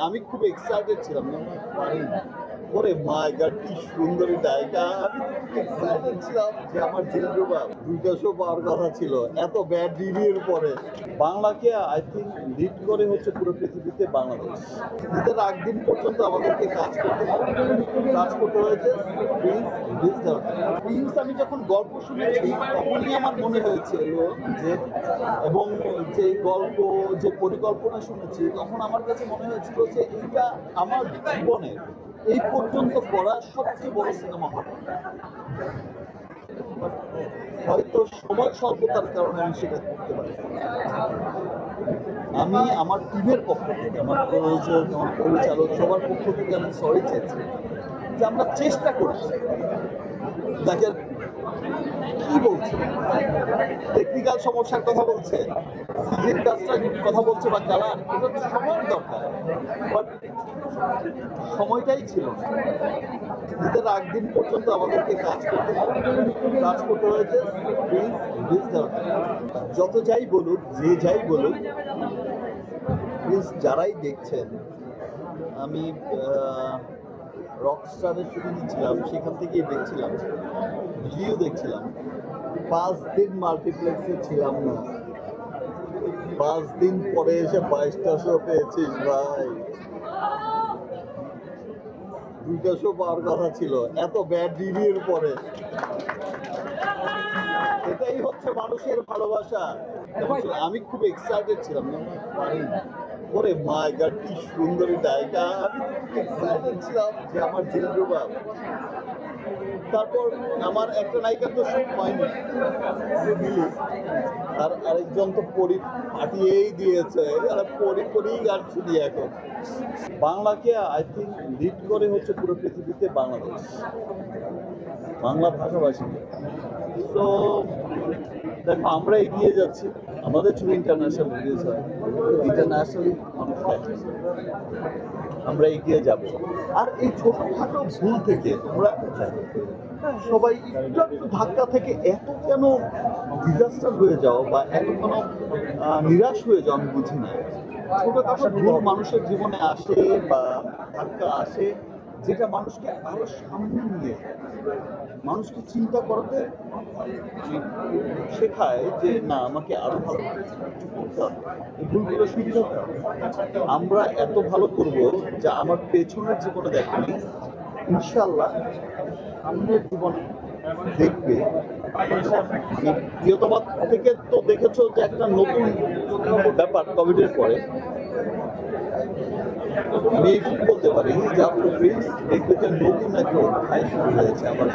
আমি খুব এক্সাইটেড ছিলাম না ওরে মাই গড কি সুন্দরী নায়িকা। আমি এক্সাইটেড ছিলাম যে আমার জিলরুবা 2টা শো পাওয়ার কথা ছিল এত ব্যাড রিভিউর পরে। বাংলাকে আই থিঙ্ক লিড করে হচ্ছে পুরো পৃথিবীতে বাংলাদেশ। ঈদের আগ দিন পর্যন্ত আমাদেরকে কাজ করতে হয়েছে প্রিন্স। আমি যখন গল্প শুনেছি তখনই আমার মনে হয়েছিল যে, এবং যে গল্প যে পরিকল্পনা শুনেছি তখন আমার কাছে মনে হয়েছিল যে এইটা আমার জীবনের এই পর্যন্ত করা সবচেয়ে বড় সিনেমা হবে। হয়তো সময় স্বল্পতার কারণে আমি সেটা করতে পারি। আমি আমার টিমের পক্ষ থেকে, আমার প্রযোজক, আমার পরিচালক সবার পক্ষ থেকে আমি সরি চেয়েছি যে আমরা চেষ্টা করছি। দেখেন কি বলছে, টেকনিক্যাল সমস্যার কথা বলছে, সিজির কাজটার কথা বলছে বা কালার, এটা তো সময়ের দরকার, বাট সময়টাই ছিল না। ঈদের আগ দিন পর্যন্ত আমাদেরকে কাজ করতে হয়েছে প্রিন্স দরকার। যত যাই বলুক, যে যাই বলুক, প্লিজ যারাই দেখছেন, আমি রকস্টারের শুটিং ছিলাম, সেখান থেকেই দেখছিলাম, ভিডিও দেখছিলাম। 5 দিন মাল্টিপ্লেক্সে ছিলাম না, 5 দিন পরে এসে 22টা শো পেয়েছিস ভাই। 2টা শো পাওয়ার কথা ছিল এত ব্যাড রিভিউর পরে। এটাই হচ্ছে মানুষের ভালোবাসা। আমি খুব এক্সাইটেড ছিলাম না ওরে মাই গড কি সুন্দরী নায়িকা। আমি এক্সাইটেড ছিলাম যে আমার জিলরুবা। তারপর আমার একটা নায়িকা তো শুট হয়নি, আর আরেকজন তো পাঠিয়েই দিয়েছে, পরি গান শুনি এখন। বাংলাকে আই থিঙ্ক লিড করে হচ্ছে পুরো পৃথিবীতে বাংলাদেশ, বাংলা ভাষাভাষী। তো দেখো আমরা এগিয়ে যাচ্ছি, আমাদের ছবি ইন্টারন্যাশনাল রিলিজ হয়, ইন্টারন্যাশনালি আমরা এগিয়ে যাব। আর এই ছোটখাটো ভুল থেকে আমরা সবাই একটু ধাক্কা থেকে এত কেন ডিজাস্টার হয়ে যাও বা এত কেন নিরাশ হয়ে যাও আমি বুঝি না। ছোটখাটো ভুল মানুষের জীবনে আসে বা ধাক্কা আসে, যেটা মানুষকে আরো সামনে নিয়ে মানুষকে চিন্তা করতে শেখায় যে না আমাকে আরো ভালো করতে হবে, এই ভুলগুলো শুনতে হবে। আমরা এত ভালো করব যে আমার পেছনের জীবনে দেখেনি, ইনশাল্লাহ সামনের জীবনে দেখবে। প্রিয়তমার থেকে তো দেখেছো যে একটা নতুন ব্যাপার কোভিডের পরে। আমি এইটুকু বলতে পারি যে আপনার প্রিন্স দেখবে যে নতুন একটা অধ্যায় শুরু হয়েছে আমার।